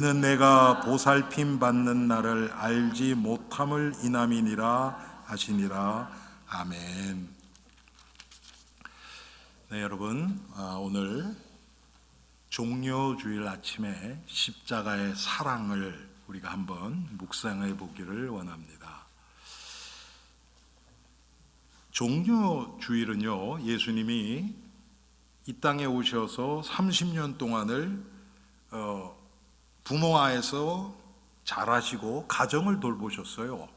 는 내가 보살핌 받는 날을 알지 못함을 인함이니라 하시니라. 아멘. 네, 여러분, 오늘 종료주일 아침에 십자가의 사랑을 우리가 한번 묵상해 보기를 원합니다. 종료주일은요, 예수님이 이 땅에 오셔서 30년 동안을 부모아에서 자라시고 가정을 돌보셨어요.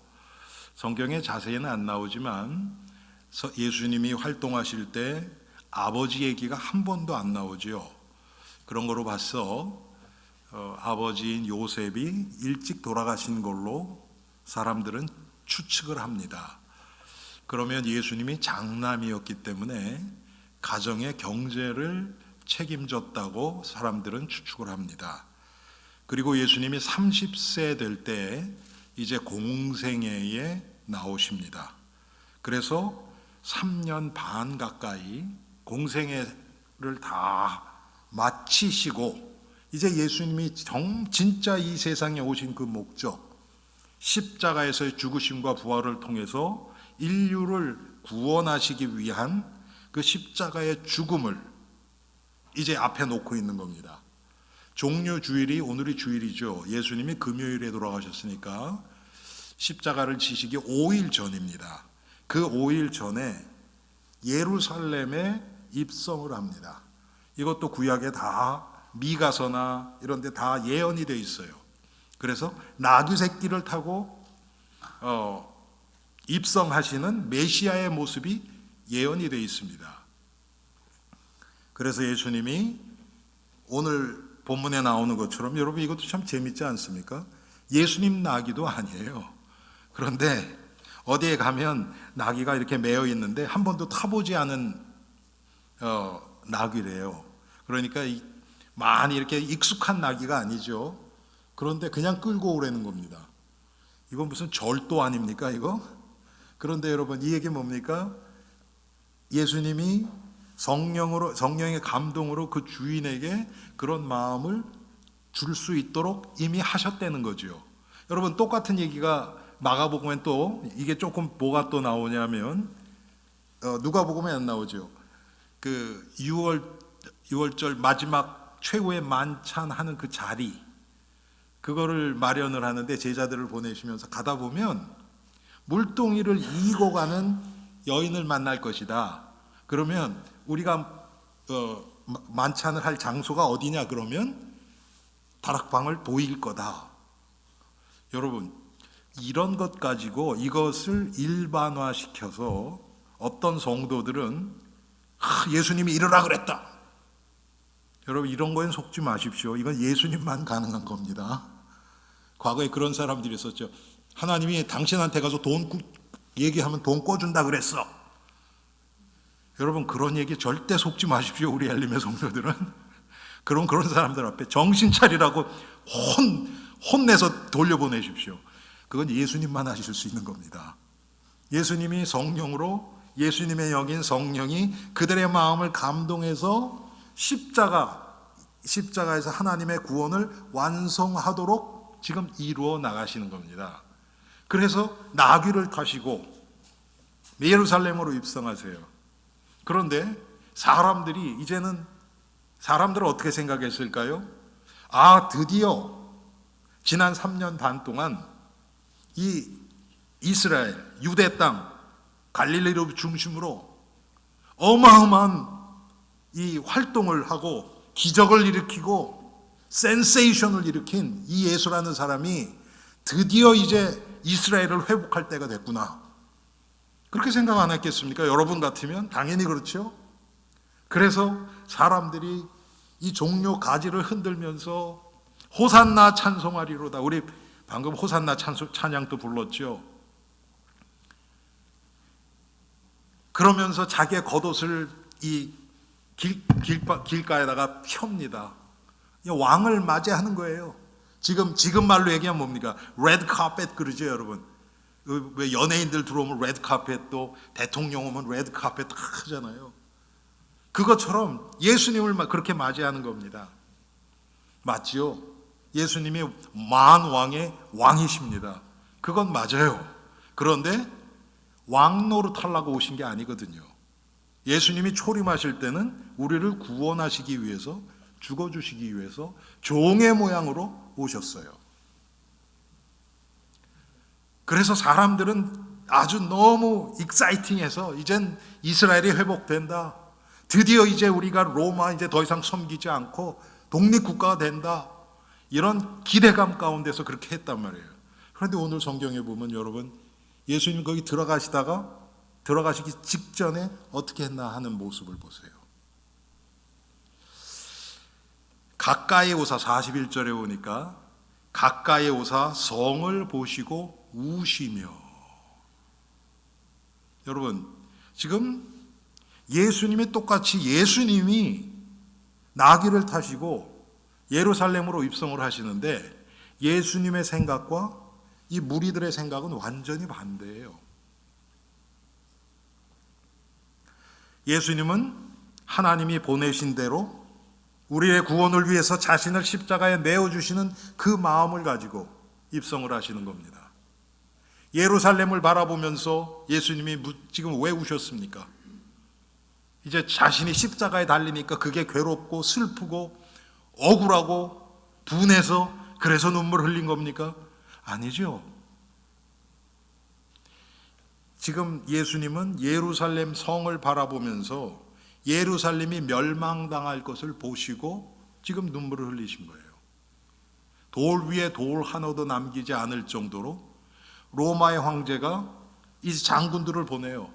성경에 자세히는 안 나오지만 예수님이 활동하실 때 아버지 얘기가 한 번도 안 나오죠. 그런 거로 봐서 아버지인 요셉이 일찍 돌아가신 걸로 사람들은 추측을 합니다. 그러면 예수님이 장남이었기 때문에 가정의 경제를 책임졌다고 사람들은 추측을 합니다. 그리고 예수님이 30세 될 때 이제 공생애에 나오십니다. 그래서 3년 반 가까이 공생애를 다 마치시고 이제 예수님이 진짜 이 세상에 오신 그 목적, 십자가에서의 죽으심과 부활을 통해서 인류를 구원하시기 위한 그 십자가의 죽음을 이제 앞에 놓고 있는 겁니다. 종료주일이 오늘이 주일이죠. 예수님이 금요일에 돌아가셨으니까 십자가를 지시기 5일 전입니다. 그 5일 전에 예루살렘에 입성을 합니다. 이것도 구약에 다 미가서나 이런 데 다 예언이 되어 있어요. 그래서 나귀 새끼를 타고 입성하시는 메시아의 모습이 예언이 되어 있습니다. 그래서 예수님이 오늘 본문에 나오는 것처럼, 여러분 이것도 참 재밌지 않습니까? 예수님 나귀도 아니에요. 그런데 어디에 가면 나귀가 이렇게 매여 있는데 한 번도 타보지 않은 나귀래요. 그러니까 많이 이렇게 익숙한 나귀가 아니죠. 그런데 그냥 끌고 오라는 겁니다. 이건 무슨 절도 아닙니까 이거? 그런데 여러분 이 얘기 뭡니까? 예수님이 성령의 감동으로 그 주인에게 그런 마음을 줄 수 있도록 이미 하셨다는 거죠. 여러분 똑같은 얘기가 마가복음엔 또 이게 조금 뭐가 또 나오냐면 누가복음에 안 나오죠. 그 6월절 마지막 최후의 만찬하는 그 자리, 그거를 마련을 하는데 제자들을 보내시면서 가다 보면 물동이를 이고 가는 여인을 만날 것이다. 그러면 우리가 만찬을 할 장소가 어디냐 그러면 다락방을 보일 거다. 여러분 이런 것 가지고 이것을 일반화시켜서 어떤 성도들은 예수님이 이러라 그랬다. 여러분 이런 거엔 속지 마십시오. 이건 예수님만 가능한 겁니다. 과거에 그런 사람들이 있었죠. 하나님이 당신한테 가서 돈 얘기하면 돈 꿔준다 그랬어. 여러분 그런 얘기 절대 속지 마십시오. 우리 엘림의 성도들은 그런 사람들 앞에 정신 차리라고 혼내서 돌려보내십시오. 그건 예수님만 하실 수 있는 겁니다. 예수님이 성령으로, 예수님의 영인 성령이 그들의 마음을 감동해서 십자가에서 하나님의 구원을 완성하도록 지금 이루어 나가시는 겁니다. 그래서 나귀를 타시고 예루살렘으로 입성하세요. 그런데 사람들은 어떻게 생각했을까요? 드디어 지난 3년 반 동안 이 이스라엘, 유대 땅, 갈릴리를 중심으로 어마어마한 이 활동을 하고 기적을 일으키고 센세이션을 일으킨 이 예수라는 사람이 드디어 이제 이스라엘을 회복할 때가 됐구나. 그렇게 생각 안 했겠습니까? 여러분 같으면 당연히 그렇죠. 그래서 사람들이 이 종료 가지를 흔들면서 호산나 찬송하리로다. 우리 방금 호산나 찬양도 불렀죠. 그러면서 자기의 겉옷을 이 길가에다가 펴니다. 왕을 맞이하는 거예요. 지금 말로 얘기하면 뭡니까? 레드 카펫 그러죠, 여러분. 왜 연예인들 들어오면 레드 카펫도, 대통령 오면 레드 카펫 하잖아요. 그것처럼 예수님을 그렇게 맞이하는 겁니다. 맞지요? 예수님이 만왕의 왕이십니다. 그건 맞아요. 그런데 왕 노릇하려고 오신 게 아니거든요. 예수님이 초림하실 때는 우리를 구원하시기 위해서, 죽어주시기 위해서 종의 모양으로 오셨어요. 그래서 사람들은 아주 너무 익사이팅해서 이젠 이스라엘이 회복된다, 드디어 이제 우리가 로마 이제 더 이상 섬기지 않고 독립국가가 된다, 이런 기대감 가운데서 그렇게 했단 말이에요. 그런데 오늘 성경에 보면 여러분, 예수님 거기 들어가시기 직전에 어떻게 했나 하는 모습을 보세요. 가까이 오사, 41절에 보니까 가까이 오사 성을 보시고 우시며. 여러분, 지금 예수님이 똑같이 예수님이 나귀를 타시고 예루살렘으로 입성을 하시는데 예수님의 생각과 이 무리들의 생각은 완전히 반대예요. 예수님은 하나님이 보내신 대로 우리의 구원을 위해서 자신을 십자가에 내어주시는 그 마음을 가지고 입성을 하시는 겁니다. 예루살렘을 바라보면서 예수님이 지금 왜 우셨습니까? 이제 자신이 십자가에 달리니까 그게 괴롭고 슬프고 억울하고 분해서 그래서 눈물 흘린 겁니까? 아니죠. 지금 예수님은 예루살렘 성을 바라보면서 예루살렘이 멸망당할 것을 보시고 지금 눈물을 흘리신 거예요. 돌 위에 돌 하나도 남기지 않을 정도로 로마의 황제가 이 장군들을 보내요.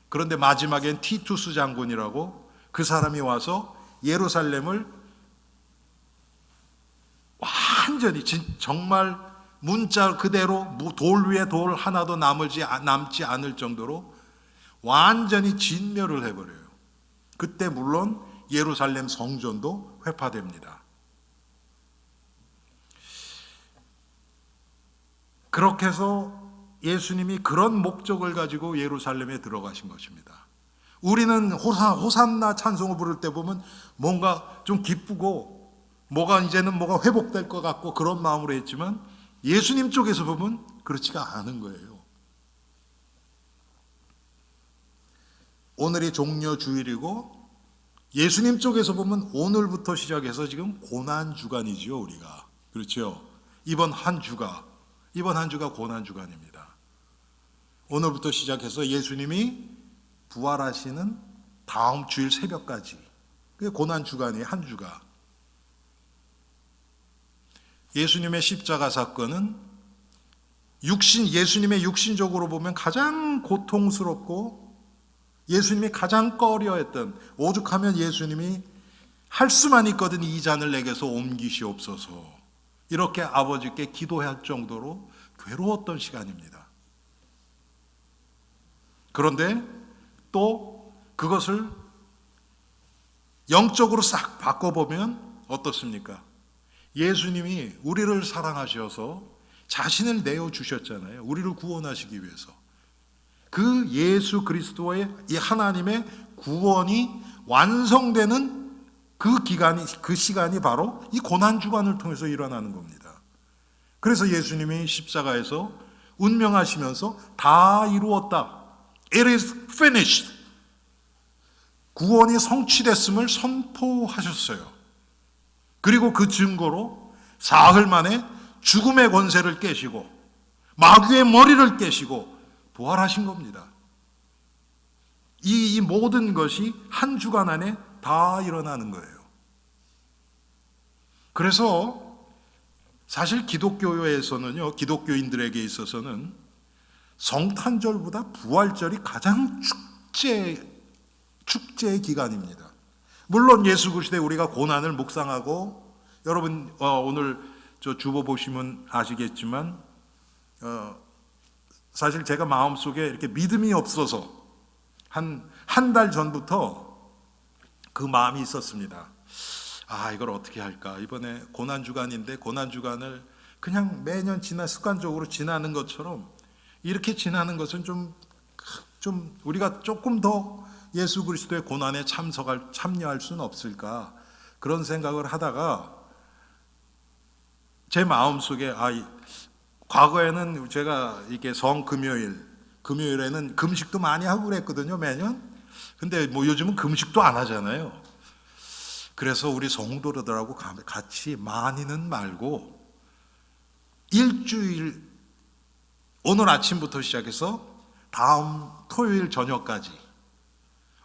그런데 마지막엔 티투스 장군이라고 그 사람이 와서 예루살렘을 완전히 정말 문자 그대로 돌 위에 돌 하나도 남지 않을 정도로 완전히 진멸을 해버려요. 그때 물론 예루살렘 성전도 회파됩니다. 그렇게 해서 예수님이 그런 목적을 가지고 예루살렘에 들어가신 것입니다. 우리는 호산나 찬송을 부를 때 보면 뭔가 좀 기쁘고 이제는 뭐가 회복될 것 같고 그런 마음으로 했지만 예수님 쪽에서 보면 그렇지가 않은 거예요. 오늘이 종려주일이고 예수님 쪽에서 보면 오늘부터 시작해서 지금 고난주간이죠, 우리가. 그렇죠? 이번 한 주가 고난주간입니다. 오늘부터 시작해서 예수님이 부활하시는 다음 주일 새벽까지, 그게 고난주간이에요, 한 주가. 예수님의 십자가 사건은 예수님의 육신적으로 보면 가장 고통스럽고 예수님이 가장 꺼려했던, 오죽하면 예수님이 할 수만 있거든 이 잔을 내게서 옮기시옵소서, 이렇게 아버지께 기도할 정도로 괴로웠던 시간입니다. 그런데 또 그것을 영적으로 싹 바꿔보면 어떻습니까? 예수님이 우리를 사랑하셔서 자신을 내어주셨잖아요. 우리를 구원하시기 위해서. 그 예수 그리스도의 이 하나님의 구원이 완성되는 그 시간이 바로 이 고난주간을 통해서 일어나는 겁니다. 그래서 예수님이 십자가에서 운명하시면서 다 이루었다, It is finished, 구원이 성취됐음을 선포하셨어요. 그리고 그 증거로 사흘 만에 죽음의 권세를 깨시고 마귀의 머리를 깨시고 부활하신 겁니다. 이 모든 것이 한 주간 안에 다 일어나는 거예요. 그래서 사실 기독교에서는요, 기독교인들에게 있어서는 성탄절보다 부활절이 가장 축제의 기간입니다. 물론 예수 그리스도에 우리가 고난을 묵상하고, 여러분 오늘 저 주보 보시면 아시겠지만 사실 제가 마음속에 이렇게 믿음이 없어서 한 달 전부터 그 마음이 있었습니다. 이걸 어떻게 할까? 이번에 고난주간인데 고난주간을 그냥 매년 습관적으로 지나는 것처럼 이렇게 지나는 것은 좀 우리가 조금 더 예수 그리스도의 고난에 참여할 수는 없을까? 그런 생각을 하다가 제 마음속에 과거에는 제가 이게 금요일에는 금식도 많이 하고 그랬거든요, 매년. 근데 뭐 요즘은 금식도 안 하잖아요. 그래서 우리 성도들하고 같이 많이는 말고 일주일, 오늘 아침부터 시작해서 다음 토요일 저녁까지,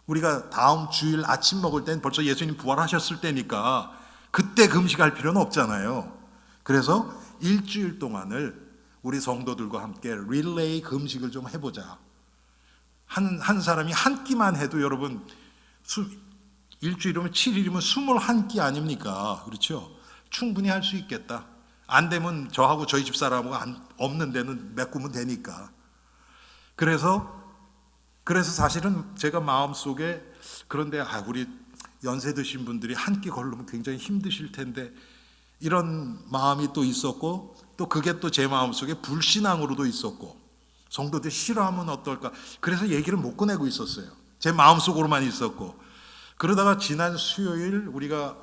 우리가 다음 주일 아침 먹을 땐 벌써 예수님 부활하셨을 때니까 그때 금식할 필요는 없잖아요. 그래서 일주일 동안을 우리 성도들과 함께 릴레이 금식을 좀 해보자. 한 사람이 한 끼만 해도 여러분, 일주일이면 7일이면 21끼 아닙니까? 그렇죠? 충분히 할 수 있겠다. 안 되면 저하고 저희 집 사람하고 없는 데는 메꾸면 되니까. 그래서 사실은 제가 마음속에, 그런데 우리 연세 드신 분들이 한 끼 걸르면 굉장히 힘드실 텐데, 이런 마음이 또 있었고, 또 그게 또 제 마음속에 불신앙으로도 있었고, 성도들 싫어하면 어떨까, 그래서 얘기를 못 꺼내고 있었어요. 제 마음속으로만 있었고. 그러다가 지난 수요일 우리가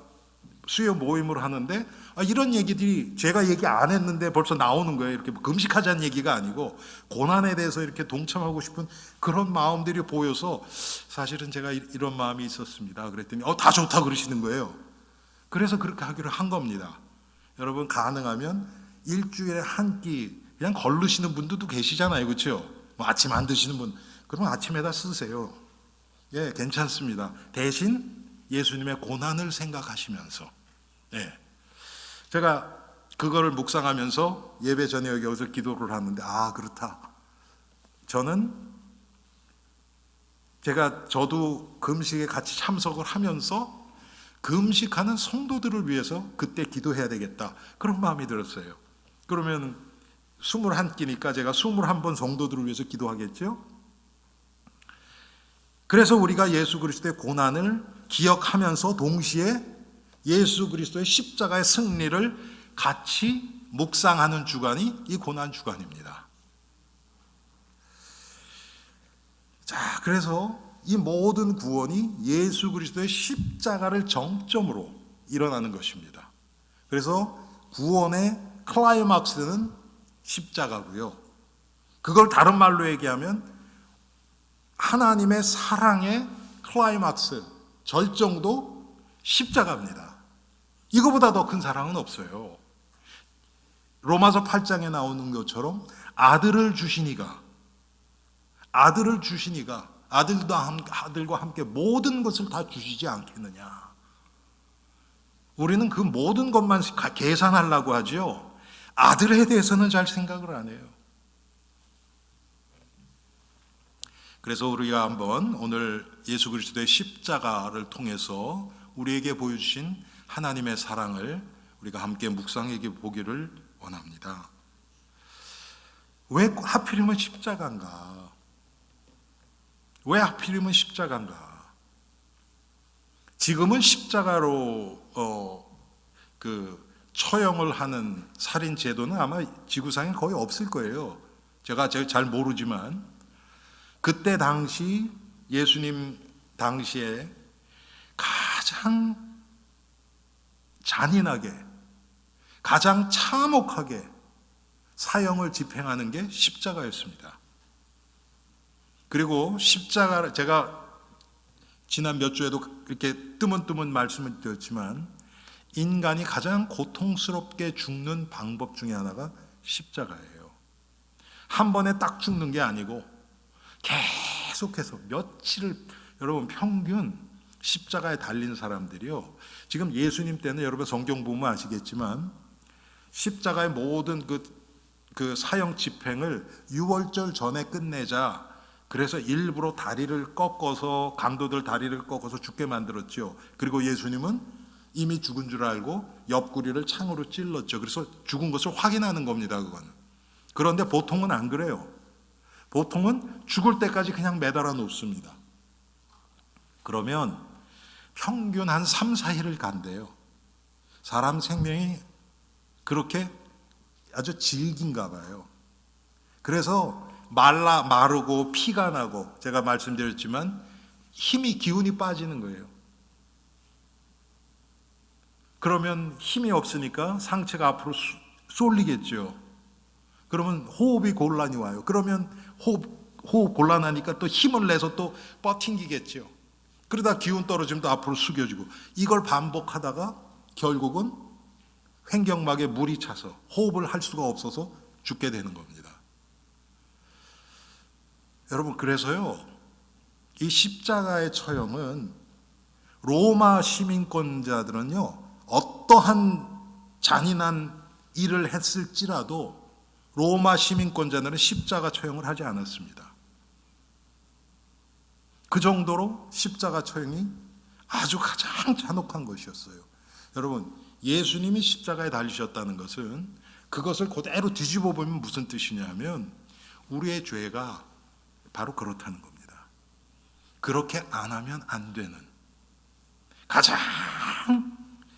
수요 모임을 하는데 이런 얘기들이 제가 얘기 안 했는데 벌써 나오는 거예요. 이렇게 금식하자는 얘기가 아니고 고난에 대해서 이렇게 동참하고 싶은 그런 마음들이 보여서, 사실은 제가 이런 마음이 있었습니다. 그랬더니 다 좋다 그러시는 거예요. 그래서 그렇게 하기로 한 겁니다. 여러분, 가능하면 일주일에 한 끼 그냥 걸르시는 분들도 계시잖아요, 그렇죠? 뭐 아침 안 드시는 분, 그러면 아침에다 쓰세요. 예, 괜찮습니다. 대신 예수님의 고난을 생각하시면서, 예, 제가 그거를 묵상하면서 예배 전에 여기 와서 기도를 하는데, 그렇다. 저도 금식에 같이 참석을 하면서 금식하는 성도들을 위해서 그때 기도해야 되겠다, 그런 마음이 들었어요. 그러면 21끼니까 제가 21번 성도들을 위해서 기도하겠죠. 그래서 우리가 예수 그리스도의 고난을 기억하면서 동시에 예수 그리스도의 십자가의 승리를 같이 묵상하는 주간이 이 고난 주간입니다. 자, 그래서 이 모든 구원이 예수 그리스도의 십자가를 정점으로 일어나는 것입니다. 그래서 구원의 클라이막스는 십자가고요. 그걸 다른 말로 얘기하면 하나님의 사랑의 클라이막스, 절정도 십자가입니다. 이거보다 더 큰 사랑은 없어요. 로마서 8장에 나오는 것처럼 아들을 주시니가 아들과 함께 모든 것을 다 주시지 않겠느냐. 우리는 그 모든 것만 계산하려고 하죠. 아들에 대해서는 잘 생각을 안 해요. 그래서 우리가 한번 오늘 예수 그리스도의 십자가를 통해서 우리에게 보여주신 하나님의 사랑을 우리가 함께 묵상해 보기를 원합니다. 왜 하필이면 십자가인가? 왜 하필이면 십자가인가? 지금은 십자가로 처형을 하는 살인 제도는 아마 지구상에 거의 없을 거예요. 제가 잘 모르지만 그때 당시 예수님 당시에 가장 잔인하게, 가장 참혹하게 사형을 집행하는 게 십자가였습니다. 그리고 십자가를 제가 지난 몇 주에도 이렇게 뜨문뜨문 말씀을 드렸지만, 인간이 가장 고통스럽게 죽는 방법 중에 하나가 십자가예요. 한 번에 딱 죽는 게 아니고 계속해서 며칠을, 여러분 평균 십자가에 달린 사람들이요, 지금 예수님 때는 여러분 성경 보면 아시겠지만 십자가의 모든 그 사형 집행을 유월절 전에 끝내자, 그래서 일부러 다리를 꺾어서, 강도들 다리를 꺾어서 죽게 만들었죠. 그리고 예수님은 이미 죽은 줄 알고 옆구리를 창으로 찔렀죠. 그래서 죽은 것을 확인하는 겁니다, 그거는. 그런데 보통은 안 그래요. 보통은 죽을 때까지 그냥 매달아 놓습니다. 그러면 평균 한 3, 4일을 간대요. 사람 생명이 그렇게 아주 질긴가 봐요. 그래서 마르고 피가 나고, 제가 말씀드렸지만 기운이 빠지는 거예요. 그러면 힘이 없으니까 상체가 앞으로 쏠리겠죠. 그러면 호흡이 곤란이 와요. 그러면 호흡 곤란하니까 또 힘을 내서 또 버팅기겠죠. 그러다 기운 떨어지면 또 앞으로 숙여지고, 이걸 반복하다가 결국은 횡격막에 물이 차서 호흡을 할 수가 없어서 죽게 되는 겁니다. 여러분, 그래서요, 이 십자가의 처형은 로마 시민권자들은요, 어떠한 잔인한 일을 했을지라도 로마 시민권자들은 십자가 처형을 하지 않았습니다. 그 정도로 십자가 처형이 아주 가장 잔혹한 것이었어요. 여러분, 예수님이 십자가에 달리셨다는 것은, 그것을 그대로 뒤집어 보면 무슨 뜻이냐면, 우리의 죄가 바로 그렇다는 겁니다. 그렇게 안 하면 안 되는, 가장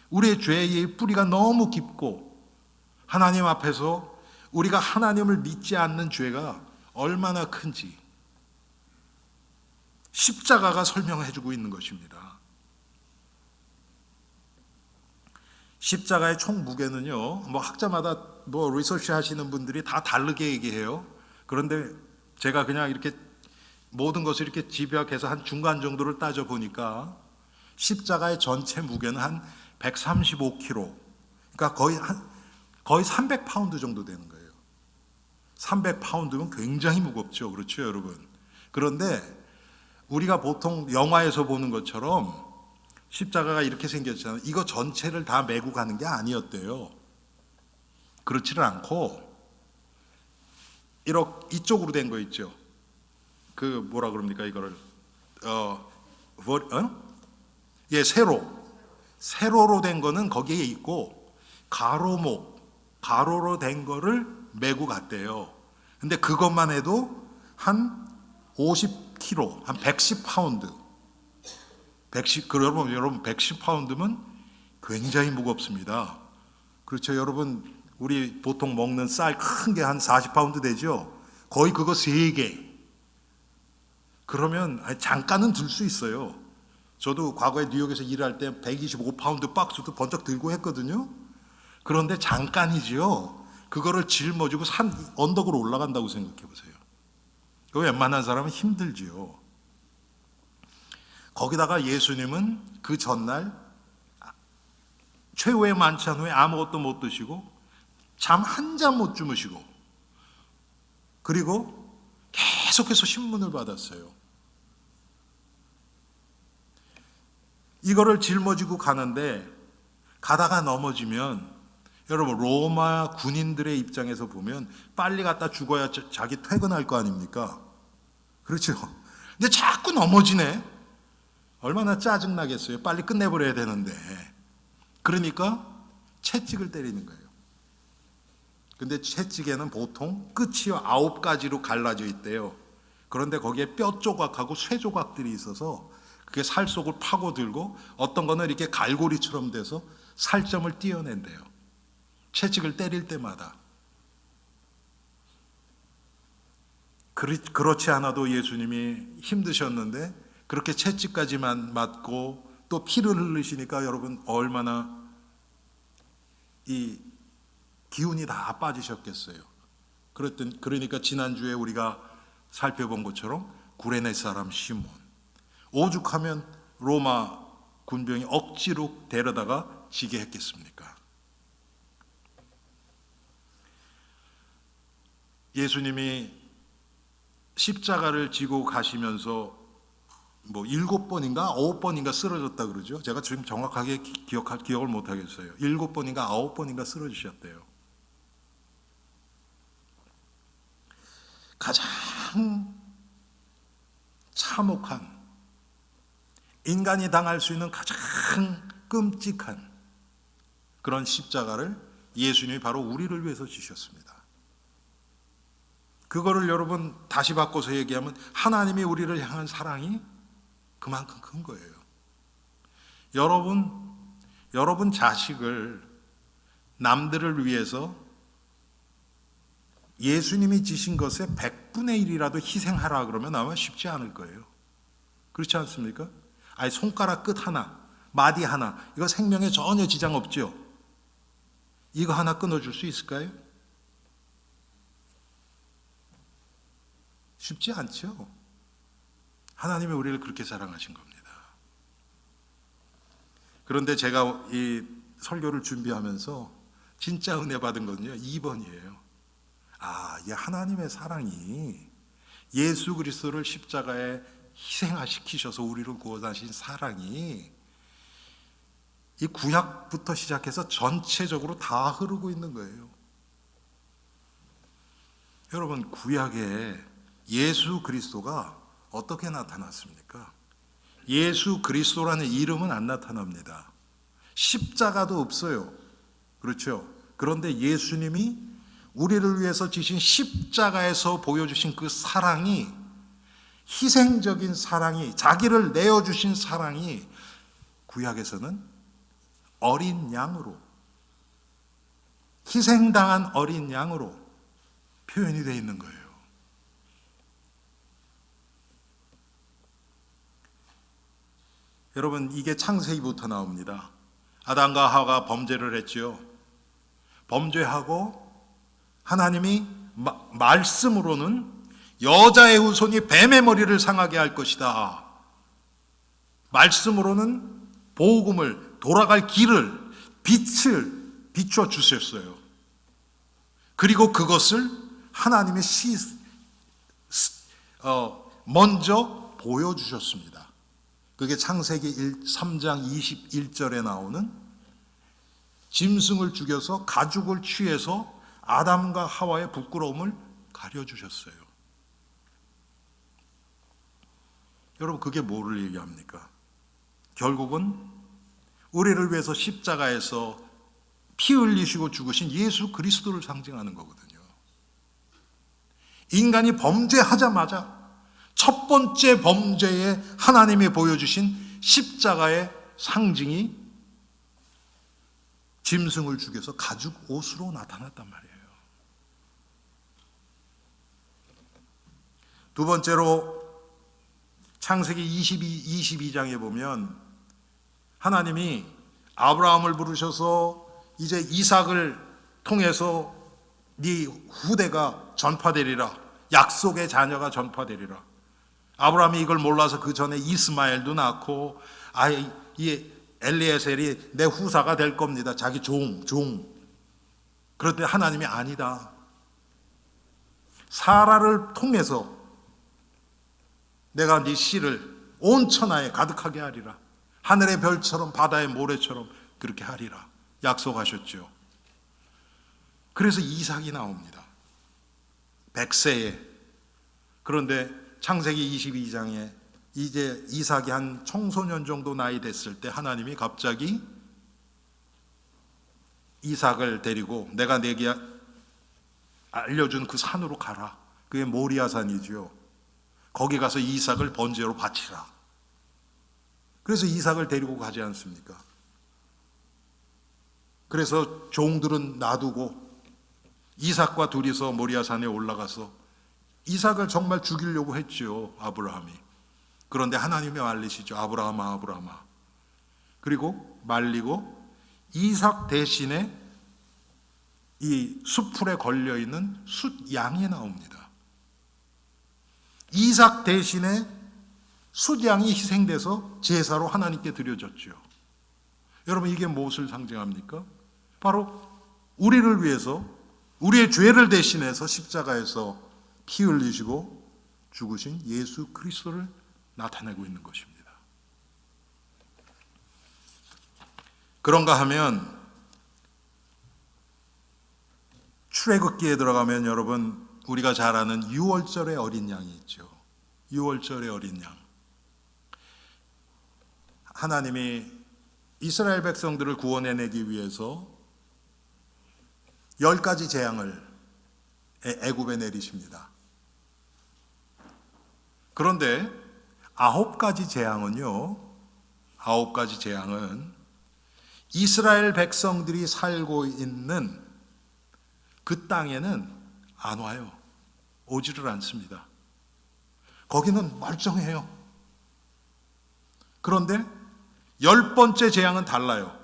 우리의 죄의 뿌리가 너무 깊고, 하나님 앞에서 우리가 하나님을 믿지 않는 죄가 얼마나 큰지 십자가가 설명해 주고 있는 것입니다. 십자가의 총 무게는요, 학자마다 리서치 하시는 분들이 다 다르게 얘기해요. 그런데 제가 그냥 이렇게 모든 것을 이렇게 집약해서 한 중간 정도를 따져 보니까 십자가의 전체 무게는 한 135kg, 그러니까 거의 300파운드 정도 되는 거예요. 300파운드면 굉장히 무겁죠. 그렇죠, 여러분? 그런데 우리가 보통 영화에서 보는 것처럼 십자가가 이렇게 생겼잖아요. 이거 전체를 다 메고 가는 게 아니었대요. 그렇지는 않고, 이쪽으로 된 거 있죠. 그 뭐라 그럽니까, 이거를 세로로 된 거는 거기에 있고, 가로로 된 거를 메고 갔대요. 근데 그것만 해도 한 50kg, 한 110파운드. 여러분 110파운드면 굉장히 무겁습니다. 그렇죠, 여러분? 우리 보통 먹는 쌀 큰 게 한 40파운드 되죠? 거의 그거 3개. 그러면 잠깐은 들 수 있어요. 저도 과거에 뉴욕에서 일할 때 125파운드 박스도 번쩍 들고 했거든요. 그런데 잠깐이지요. 그거를 짊어지고 산 언덕으로 올라간다고 생각해 보세요. 그 웬만한 사람은 힘들지요. 거기다가 예수님은 그 전날 최후의 만찬 후에 아무것도 못 드시고 잠 한 잠 못 주무시고, 그리고 계속해서 신문을 받았어요. 이거를 짊어지고 가는데, 가다가 넘어지면, 여러분, 로마 군인들의 입장에서 보면 빨리 갔다 죽어야 자기 퇴근할 거 아닙니까? 그렇죠? 근데 자꾸 넘어지네. 얼마나 짜증나겠어요. 빨리 끝내버려야 되는데. 그러니까 채찍을 때리는 거예요. 근데 채찍에는 보통 끝이 9가지로 갈라져 있대요. 그런데 거기에 뼈 조각하고 쇠 조각들이 있어서 그게 살 속을 파고들고, 어떤 거는 이렇게 갈고리처럼 돼서 살점을 띄어낸대요. 채찍을 때릴 때마다. 그렇지 않아도 예수님이 힘드셨는데 그렇게 채찍까지만 맞고 또 피를 흘리시니까 여러분 얼마나 이 기운이 다 빠지셨겠어요. 그러니까 지난주에 우리가 살펴본 것처럼 구레네 사람 시몬, 오죽하면 로마 군병이 억지로 데려다가 지게 했겠습니까? 예수님이 십자가를 지고 가시면서 7번인가 9번인가 쓰러졌다 그러죠. 제가 지금 정확하게 기억을 못 하겠어요. 7번인가 9번인가 쓰러지셨대요. 가장 참혹한, 인간이 당할 수 있는 가장 끔찍한 그런 십자가를 예수님이 바로 우리를 위해서 지셨습니다. 그거를 여러분 다시 바꿔서 얘기하면, 하나님이 우리를 향한 사랑이 그만큼 큰 거예요. 여러분 자식을 남들을 위해서 예수님이 지신 것의 100분의 1이라도 희생하라 그러면 아마 쉽지 않을 거예요. 그렇지 않습니까? 아니, 손가락 끝 하나, 마디 하나, 이거 생명에 전혀 지장 없죠. 이거 하나 끊어줄 수 있을까요? 쉽지 않죠. 하나님이 우리를 그렇게 사랑하신 겁니다. 그런데 제가 이 설교를 준비하면서 진짜 은혜 받은 거는요, 2번이에요. 이 하나님의 사랑이 예수 그리스도를 십자가에 희생시키셔서 우리를 구원하신 사랑이 이 구약부터 시작해서 전체적으로 다 흐르고 있는 거예요. 여러분, 구약에 예수 그리스도가 어떻게 나타났습니까? 예수 그리스도라는 이름은 안 나타납니다. 십자가도 없어요. 그렇죠? 그런데 예수님이 우리를 위해서 지신 십자가에서 보여주신 그 사랑이, 희생적인 사랑이, 자기를 내어주신 사랑이 구약에서는 어린 양으로, 희생당한 어린 양으로 표현이 되어 있는 거예요. 여러분, 이게 창세기부터 나옵니다. 아담과 하와가 범죄를 했죠. 범죄하고 하나님이 말씀으로는 여자의 후손이 뱀의 머리를 상하게 할 것이다. 말씀으로는 복음을, 돌아갈 길을, 빛을 비춰 주셨어요. 그리고 그것을 하나님이 먼저 보여주셨습니다. 그게 창세기 3장 21절에 나오는 짐승을 죽여서 가죽을 취해서 아담과 하와의 부끄러움을 가려주셨어요. 여러분, 그게 뭐를 얘기합니까? 결국은 우리를 위해서 십자가에서 피 흘리시고 죽으신 예수 그리스도를 상징하는 거거든요. 인간이 범죄하자마자 첫 번째 범죄에 하나님이 보여주신 십자가의 상징이 짐승을 죽여서 가죽 옷으로 나타났단 말이에요. 두 번째로 창세기 22장에 보면 하나님이 아브라함을 부르셔서 이제 이삭을 통해서 네 후대가 전파되리라, 약속의 자녀가 전파되리라. 아브라함이 이걸 몰라서 그 전에 이스마엘도 낳고 이 엘리에셀이 내 후사가 될 겁니다. 자기 종. 그런데 하나님이 아니다. 사라를 통해서 내가 네 씨를 온 천하에 가득하게 하리라. 하늘의 별처럼 바다의 모래처럼 그렇게 하리라. 약속하셨죠. 그래서 이삭이 나옵니다. 100세에. 그런데 창세기 22장에 이제 이삭이 한 청소년 정도 나이 됐을 때 하나님이 갑자기 이삭을 데리고 내가 내게 알려준 그 산으로 가라. 그게 모리아산이죠. 거기 가서 이삭을 번제로 바치라. 그래서 이삭을 데리고 가지 않습니까? 그래서 종들은 놔두고 이삭과 둘이서 모리아산에 올라가서 이삭을 정말 죽이려고 했죠, 아브라함이. 그런데 하나님이 말리시죠. 아브라함아. 그리고 말리고 이삭 대신에 이 숫풀에 걸려있는 숫양이 나옵니다. 이삭 대신에 숫양이 희생돼서 제사로 하나님께 드려졌죠. 여러분, 이게 무엇을 상징합니까? 바로 우리를 위해서 우리의 죄를 대신해서 십자가에서 피 흘리시고 죽으신 예수 그리스도를 나타내고 있는 것입니다. 그런가 하면 출애굽기에 들어가면 여러분 우리가 잘 아는 유월절의 어린 양이 있죠. 유월절의 어린 양. 하나님이 이스라엘 백성들을 구원해내기 위해서 10가지 재앙을 애굽에 내리십니다. 그런데 9가지 재앙은 이스라엘 백성들이 살고 있는 그 땅에는 안 와요. 오지를 않습니다. 거기는 멀쩡해요. 그런데 10번째 재앙은 달라요.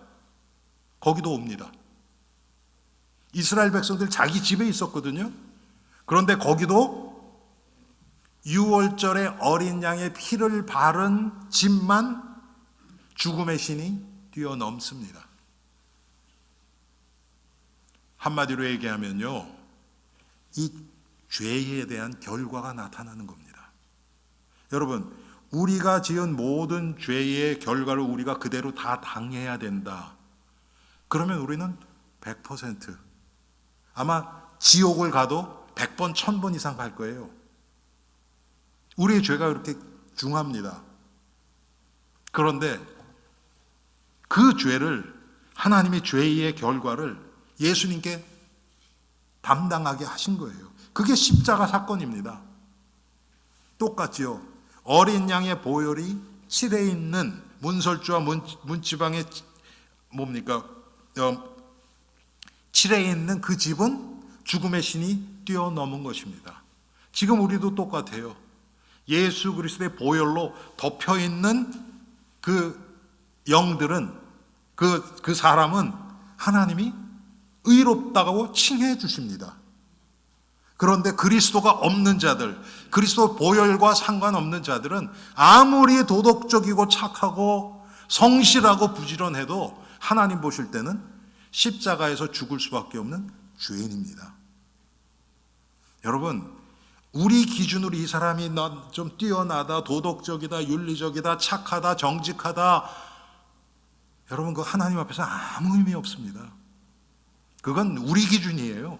거기도 옵니다. 이스라엘 백성들 자기 집에 있었거든요. 그런데 거기도 유월절에 어린 양의 피를 바른 집만 죽음의 신이 뛰어넘습니다. 한마디로 얘기하면요, 이 죄에 대한 결과가 나타나는 겁니다. 여러분, 우리가 지은 모든 죄의 결과를 우리가 그대로 다 당해야 된다. 그러면 우리는 100% 아마 지옥을 가도 100번, 1000번 이상 갈 거예요. 우리의 죄가 그렇게 중합니다. 그런데 그 죄를, 하나님의 죄의 결과를 예수님께 담당하게 하신 거예요. 그게 십자가 사건입니다. 똑같지요. 어린 양의 보혈이 칠해 있는 문설주와 문지방에 칠해 있는 그 집은 죽음의 신이 뛰어넘은 것입니다. 지금 우리도 똑같아요. 예수 그리스도의 보혈로 덮여 있는 그 영들은, 그 사람은 하나님이 의롭다고 칭해 주십니다. 그런데 그리스도가 없는 자들, 그리스도 보혈과 상관없는 자들은 아무리 도덕적이고 착하고 성실하고 부지런해도 하나님 보실 때는 십자가에서 죽을 수밖에 없는 죄인입니다. 여러분, 우리 기준으로 이 사람이 좀 뛰어나다, 도덕적이다, 윤리적이다, 착하다, 정직하다, 여러분, 그 하나님 앞에서 아무 의미 없습니다. 그건 우리 기준이에요.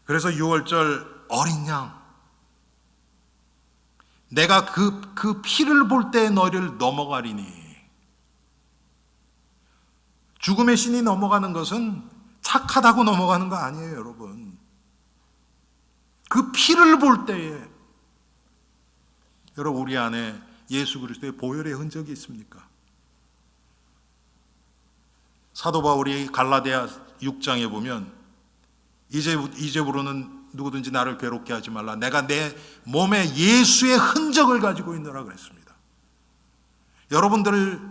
그래서 유월절 어린 양, 내가 그 피를 볼 때 너희를 넘어가리니. 죽음의 신이 넘어가는 것은 착하다고 넘어가는 거 아니에요, 여러분. 그 피를 볼 때에, 여러분, 우리 안에 예수 그리스도의 보혈의 흔적이 있습니까? 사도 바울이 갈라디아 6장에 보면 이제부로는 누구든지 나를 괴롭게 하지 말라. 내가 내 몸에 예수의 흔적을 가지고 있노라 그랬습니다. 여러분들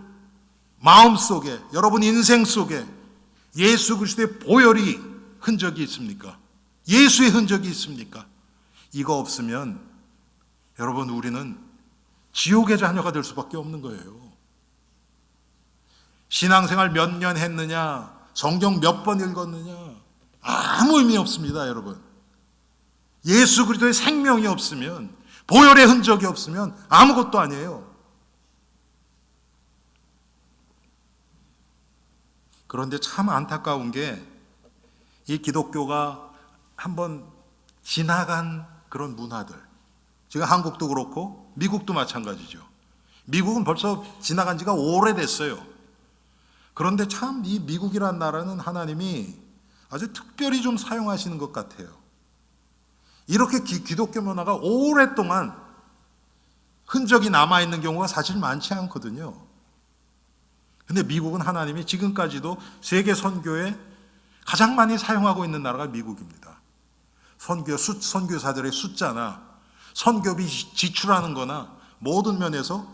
마음속에, 여러분 인생 속에 예수 그리스도의 보혈이 흔적이 있습니까? 예수의 흔적이 있습니까? 이거 없으면 여러분, 우리는 지옥의 자녀가 될 수밖에 없는 거예요. 신앙생활 몇 년 했느냐, 성경 몇 번 읽었느냐, 아무 의미 없습니다, 여러분. 예수 그리스도의 생명이 없으면, 보혈의 흔적이 없으면 아무것도 아니에요. 그런데 참 안타까운 게, 이 기독교가 한번 지나간 그런 문화들, 지금 한국도 그렇고 미국도 마찬가지죠. 미국은 벌써 지나간 지가 오래됐어요. 그런데 참 이 미국이란 나라는 하나님이 아주 특별히 좀 사용하시는 것 같아요. 이렇게 기독교 문화가 오랫동안 흔적이 남아있는 경우가 사실 많지 않거든요. 근데 미국은 하나님이 지금까지도 세계 선교에 가장 많이 사용하고 있는 나라가 미국입니다. 선교사들의 숫자나 선교비 지출하는 거나 모든 면에서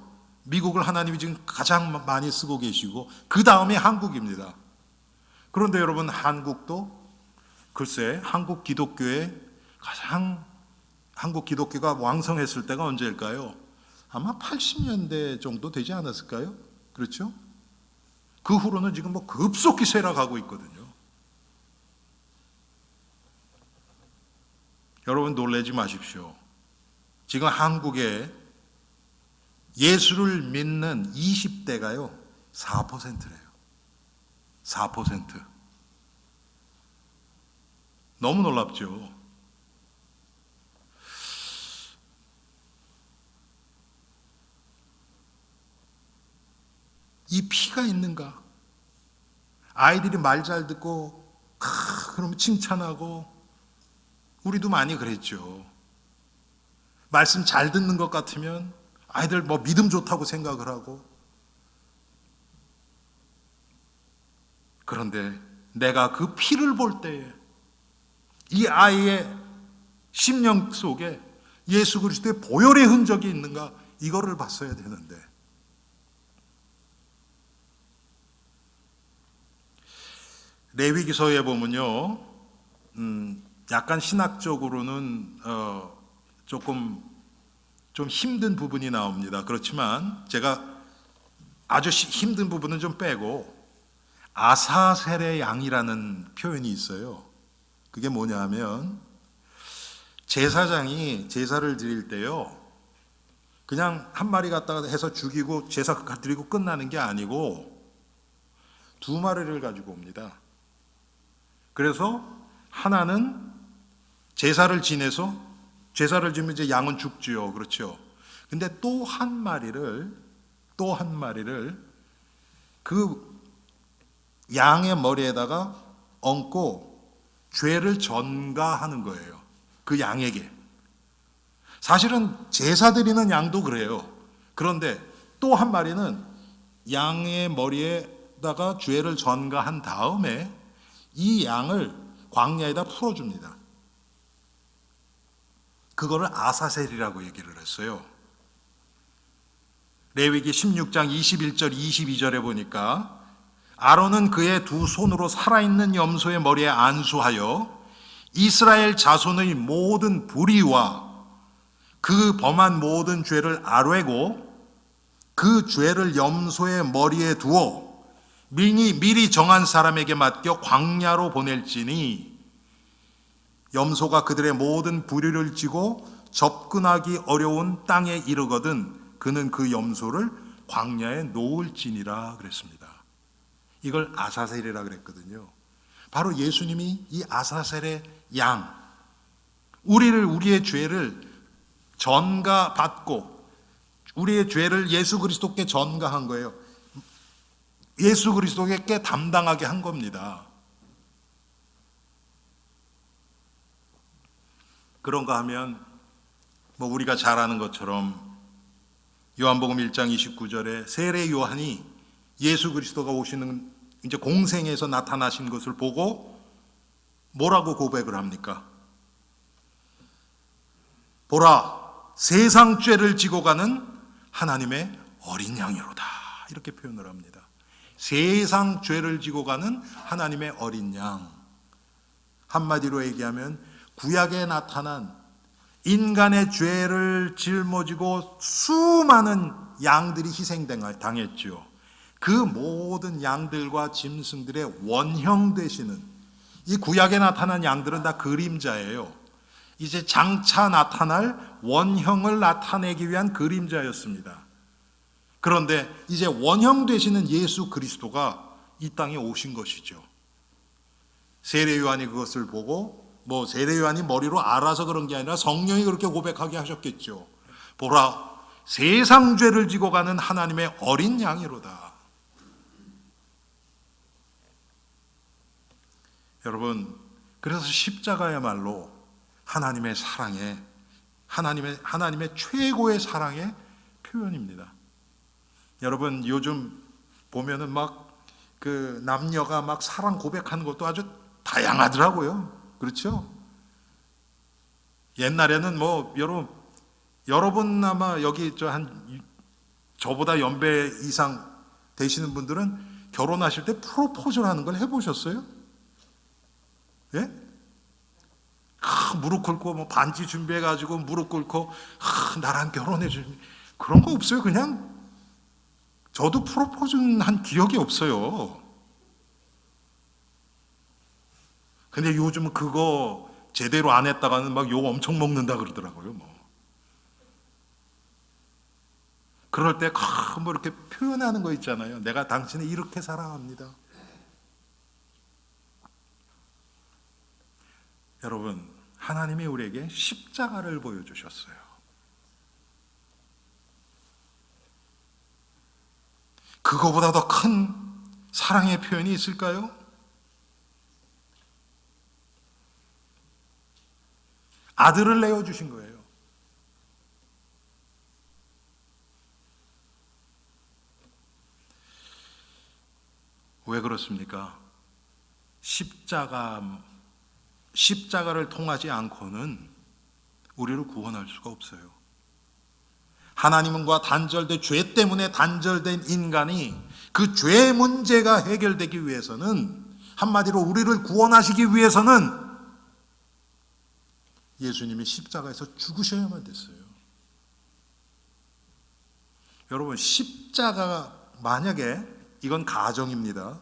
미국을 하나님이 지금 가장 많이 쓰고 계시고, 그 다음에 한국입니다. 그런데 여러분, 한국도 글쎄, 한국 기독교가 왕성했을 때가 언제일까요? 아마 80년대 정도 되지 않았을까요? 그렇죠? 그 후로는 지금 급속히 쇠락하고 있거든요. 여러분, 놀라지 마십시오. 지금 한국에 예수를 믿는 20대가요 4%래요. 4%. 너무 놀랍죠. 이 피가 있는가? 아이들이 말 잘 듣고 그러면 칭찬하고, 우리도 많이 그랬죠. 말씀 잘 듣는 것 같으면 아이들 믿음 좋다고 생각을 하고. 그런데 내가 그 피를 볼 때에 이 아이의 심령 속에 예수 그리스도의 보혈의 흔적이 있는가, 이거를 봤어야 되는데 레위기서에 보면요, 약간 신학적으로는 조금 좀 힘든 부분이 나옵니다. 그렇지만 제가 아주 힘든 부분은 좀 빼고 아사셀의 양이라는 표현이 있어요. 그게 뭐냐 하면 제사장이 제사를 드릴 때요, 그냥 한 마리 갖다가 해서 죽이고 제사 드리고 끝나는 게 아니고 두 마리를 가지고 옵니다. 그래서 하나는 제사를 지내서, 제사를 지면 이제 양은 죽지요. 그렇죠. 근데 또 한 마리를 그 양의 머리에다가 얹고 죄를 전가하는 거예요. 그 양에게. 사실은 제사 드리는 양도 그래요. 그런데 또 한 마리는 양의 머리에다가 죄를 전가한 다음에 이 양을 광야에다 풀어줍니다. 그거를 아사셀이라고 얘기를 했어요. 레위기 16장 21절 22절에 보니까 아론은 그의 두 손으로 살아있는 염소의 머리에 안수하여 이스라엘 자손의 모든 불의와 그 범한 모든 죄를 아뢰고 그 죄를 염소의 머리에 두어 미리 정한 사람에게 맡겨 광야로 보낼지니 염소가 그들의 모든 불의를 지고 접근하기 어려운 땅에 이르거든 그는 그 염소를 광야에 놓을지니라 그랬습니다. 이걸 아사셀이라 그랬거든요. 바로 예수님이 이 아사셀의 양, 우리의 죄를 전가받고 우리의 죄를 예수 그리스도께 전가한 거예요. 예수 그리스도께 담당하게 한 겁니다. 그런가 하면 뭐 우리가 잘 아는 것처럼 요한복음 1장 29절에 세례 요한이 예수 그리스도가 오시는 이제 공생에서 나타나신 것을 보고 뭐라고 고백을 합니까? 보라, 세상 죄를 지고 가는 하나님의 어린 양이로다. 이렇게 표현을 합니다. 세상 죄를 지고 가는 하나님의 어린 양. 한마디로 얘기하면 구약에 나타난 인간의 죄를 짊어지고 수많은 양들이 희생당했죠. 그 모든 양들과 짐승들의 원형 되시는, 이 구약에 나타난 양들은 다 그림자예요. 이제 장차 나타날 원형을 나타내기 위한 그림자였습니다. 그런데 이제 원형 되시는 예수 그리스도가 이 땅에 오신 것이죠. 세례 요한이 그것을 보고, 뭐 세례 요한이 머리로 알아서 그런 게 아니라 성령이 그렇게 고백하게 하셨겠죠. 보라, 세상 죄를 지고 가는 하나님의 어린 양이로다. 여러분, 그래서 십자가야말로 하나님의 사랑의, 하나님의 최고의 사랑의 표현입니다. 여러분, 요즘 보면은 막 그 남녀가 막 사랑 고백하는 것도 아주 다양하더라고요. 그렇죠? 옛날에는 뭐 여러분 아마 여기 저보다 연배 이상 되시는 분들은 결혼하실 때 프로포즈를 하는 걸 해보셨어요? 예? 무릎 꿇고 뭐 반지 준비해가지고 무릎 꿇고 나랑 결혼해 주, 그런 거 없어요. 그냥 저도 프로포즈는 한 기억이 없어요. 근데 요즘은 그거 제대로 안 했다가는 막 욕 엄청 먹는다 그러더라고요. 뭐 그럴 때 뭐 이렇게 표현하는 거 있잖아요. 내가 당신을 이렇게 사랑합니다. 여러분, 하나님이 우리에게 십자가를 보여주셨어요. 그거보다 더 큰 사랑의 표현이 있을까요? 아들을 내어주신 거예요. 왜 그렇습니까? 십자가를 통하지 않고는 우리를 구원할 수가 없어요. 하나님과 단절된, 죄 때문에 단절된 인간이 그 죄 문제가 해결되기 위해서는 한마디로 우리를 구원하시기 위해서는 예수님이 십자가에서 죽으셔야만 됐어요. 여러분, 십자가가 만약에, 이건 가정입니다,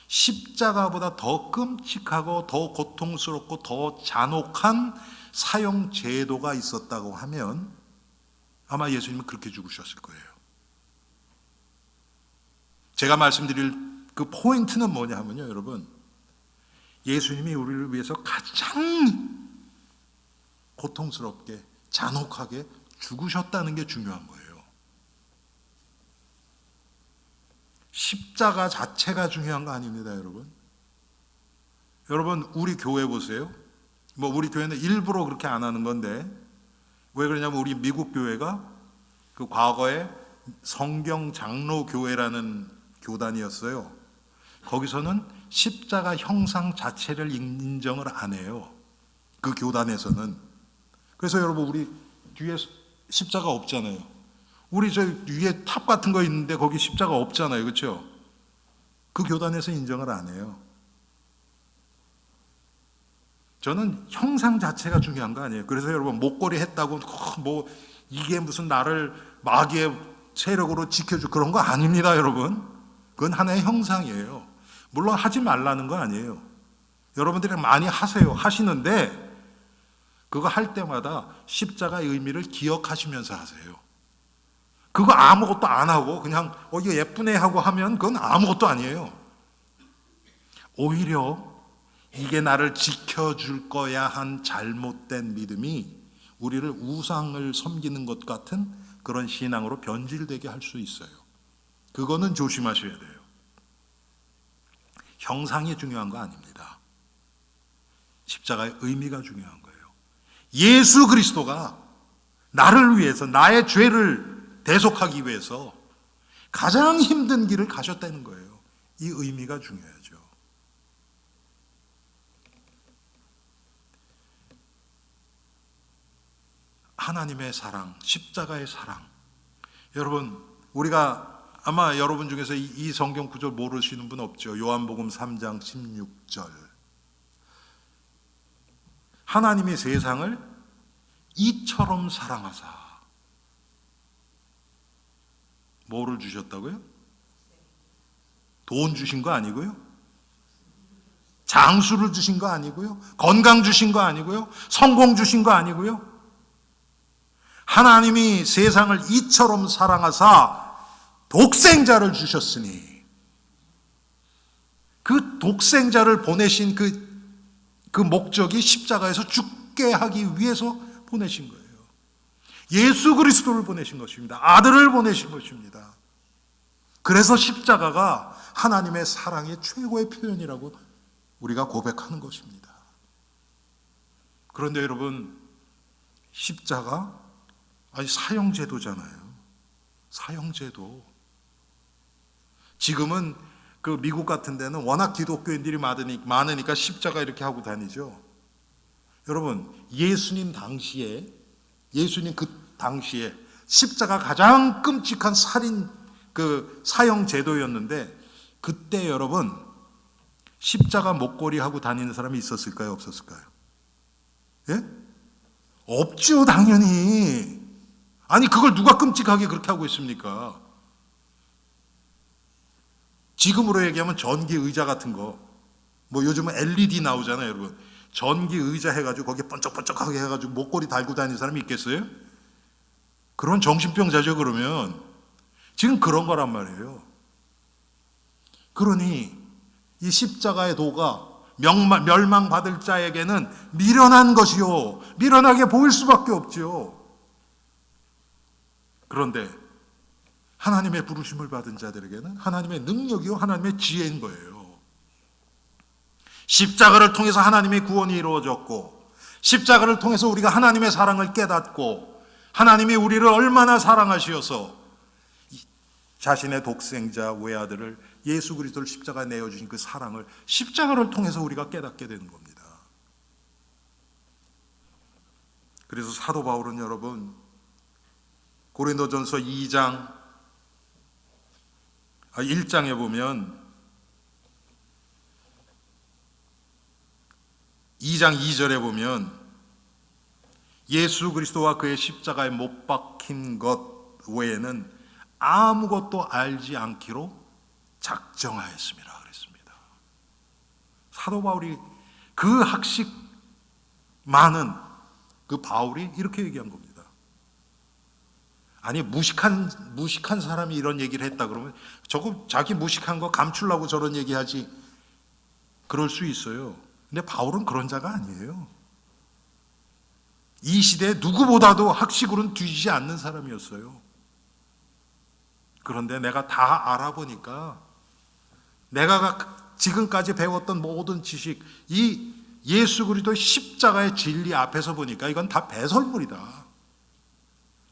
십자가보다 더 끔찍하고 더 고통스럽고 더 잔혹한 사형 제도가 있었다고 하면 아마 예수님은 그렇게 죽으셨을 거예요. 제가 말씀드릴 그 포인트는 뭐냐 하면요, 여러분, 예수님이 우리를 위해서 가장 고통스럽게 잔혹하게 죽으셨다는 게 중요한 거예요. 십자가 자체가 중요한 거 아닙니다, 여러분. 여러분, 우리 교회 보세요. 우리 교회는 일부러 그렇게 안 하는 건데, 왜 그러냐면 우리 미국 교회가 그 과거에 성경 장로 교회라는 교단이었어요. 거기서는 십자가 형상 자체를 인정을 안 해요, 그 교단에서는. 그래서 여러분, 우리 뒤에 십자가 없잖아요. 우리 저 위에 탑 같은 거 있는데 거기 십자가 없잖아요, 그렇죠? 그 교단에서 인정을 안 해요. 저는 형상 자체가 중요한 거 아니에요. 그래서 여러분, 목걸이 했다고 이게 무슨 나를 마귀의 세력으로 지켜줄 그런 거 아닙니다, 여러분. 그건 하나의 형상이에요. 물론 하지 말라는 거 아니에요. 여러분들이 많이 하시는데 그거 할 때마다 십자가의 의미를 기억하시면서 하세요. 그거 아무것도 안 하고 그냥 이거 예쁘네 하고 하면 그건 아무것도 아니에요. 오히려 이게 나를 지켜줄 거야 한 잘못된 믿음이 우리를 우상을 섬기는 것 같은 그런 신앙으로 변질되게 할 수 있어요. 그거는 조심하셔야 돼요. 형상이 중요한 거 아닙니다. 십자가의 의미가 중요한 거예요. 예수 그리스도가 나를 위해서, 나의 죄를 대속하기 위해서 가장 힘든 길을 가셨다는 거예요. 이 의미가 중요하죠. 하나님의 사랑, 십자가의 사랑. 여러분, 우리가 아마 여러분 중에서 이 성경 구절 모르시는 분 없죠. 요한복음 3장 16절. 하나님이 세상을 이처럼 사랑하사. 뭐를 주셨다고요? 돈 주신 거 아니고요, 장수를 주신 거 아니고요, 건강 주신 거 아니고요, 성공 주신 거 아니고요. 하나님이 세상을 이처럼 사랑하사 독생자를 주셨으니, 그 독생자를 보내신 그 목적이 십자가에서 죽게 하기 위해서 보내신 거예요. 예수 그리스도를 보내신 것입니다. 아들을 보내신 것입니다. 그래서 십자가가 하나님의 사랑의 최고의 표현이라고 우리가 고백하는 것입니다. 그런데 여러분, 십자가 사형제도잖아요. 사형제도. 지금은 그 미국 같은 데는 워낙 기독교인들이 많으니까 십자가 이렇게 하고 다니죠. 여러분, 예수님 그 당시에 십자가 가장 끔찍한 살인 사형 제도였는데, 그때 여러분 십자가 목걸이 하고 다니는 사람이 있었을까요, 없었을까요? 예? 없죠, 당연히. 아니, 그걸 누가 끔찍하게 그렇게 하고 있습니까? 지금으로 얘기하면 전기 의자 같은 거, 요즘은 LED 나오잖아요, 여러분. 전기 의자 해가지고 거기에 번쩍번쩍하게 해가지고 목걸이 달고 다니는 사람이 있겠어요? 그런 정신병자죠, 그러면. 지금 그런 거란 말이에요. 그러니 이 십자가의 도가 멸망받을 자에게는 미련한 것이요, 미련하게 보일 수밖에 없죠. 그런데 하나님의 부르심을 받은 자들에게는 하나님의 능력이요, 하나님의 지혜인 거예요. 십자가를 통해서 하나님의 구원이 이루어졌고, 십자가를 통해서 우리가 하나님의 사랑을 깨닫고, 하나님이 우리를 얼마나 사랑하시어서 자신의 독생자 외아들을, 예수 그리스도를 십자가에 내어주신 그 사랑을 십자가를 통해서 우리가 깨닫게 되는 겁니다. 그래서 사도 바울은 여러분, 고린도전서 1장에 보면 2장 2절에 보면 예수 그리스도와 그의 십자가에 못 박힌 것 외에는 아무것도 알지 않기로 작정하였습니다 그랬습니다. 사도 바울이 그 학식 많은 그 바울이 이렇게 얘기한 겁니다. 아니 무식한 사람이 이런 얘기를 했다 그러면 저거 자기 무식한 거 감추려고 저런 얘기하지, 그럴 수 있어요. 근데 바울은 그런 자가 아니에요. 이 시대에 누구보다도 학식으로는 뒤지지 않는 사람이었어요. 그런데 내가 다 알아보니까 내가 지금까지 배웠던 모든 지식, 이 예수 그리스도의 십자가의 진리 앞에서 보니까 이건 다 배설물이다.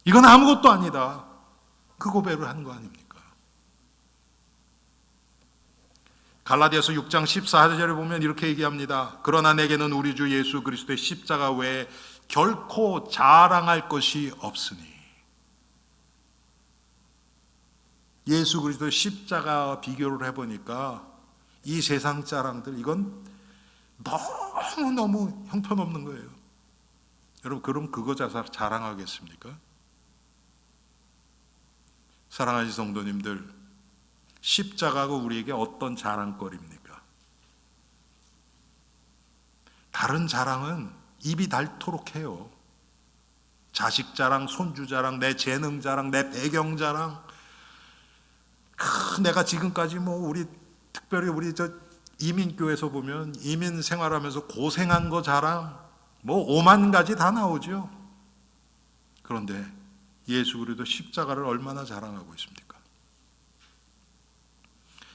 이건 아무것도 아니다. 그 고백을 하는 거 아닙니까? 갈라디아서 6장 14절에 보면 이렇게 얘기합니다. 그러나 내게는 우리 주 예수 그리스도의 십자가 외에 결코 자랑할 것이 없으니. 예수 그리스도의 십자가와 비교를 해보니까 이 세상 자랑들, 이건 너무너무 형편없는 거예요. 여러분, 그럼 그거 자랑하겠습니까? 사랑하는 성도님들, 십자가가 우리에게 어떤 자랑거리입니까? 다른 자랑은 입이 닳도록 해요. 자식 자랑, 손주 자랑, 내 재능 자랑, 내 배경 자랑, 내가 지금까지 특별히 우리 이민교회에서 보면 이민 생활하면서 고생한 거 자랑, 5만 가지 다 나오죠. 그런데 예수 그리스도 십자가를 얼마나 자랑하고 있습니까?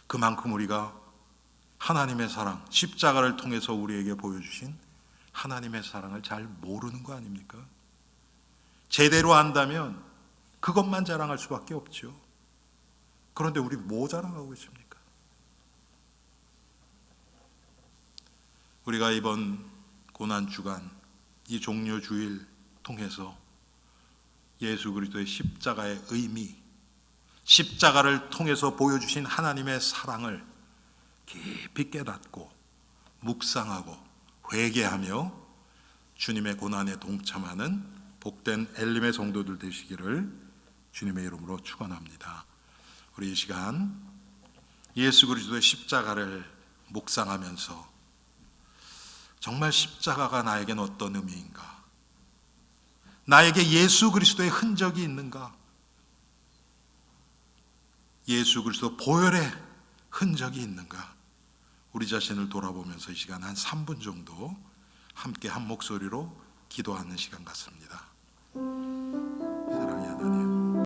그만큼 우리가 하나님의 사랑, 십자가를 통해서 우리에게 보여주신 하나님의 사랑을 잘 모르는 거 아닙니까? 제대로 안다면 그것만 자랑할 수밖에 없죠. 그런데 우리 뭐 자랑하고 있습니까? 우리가 이번 고난주간, 이 종료주일 통해서 예수 그리스도의 십자가의 의미, 십자가를 통해서 보여주신 하나님의 사랑을 깊이 깨닫고 묵상하고 회개하며 주님의 고난에 동참하는 복된 엘림의 성도들 되시기를 주님의 이름으로 축원합니다. 우리 이 시간 예수 그리스도의 십자가를 묵상하면서 정말 십자가가 나에겐 어떤 의미인가? 나에게 예수 그리스도의 흔적이 있는가? 예수 그리스도 보혈의 흔적이 있는가? 우리 자신을 돌아보면서 이 시간 한 3분 정도 함께 한 목소리로 기도하는 시간 같습니다.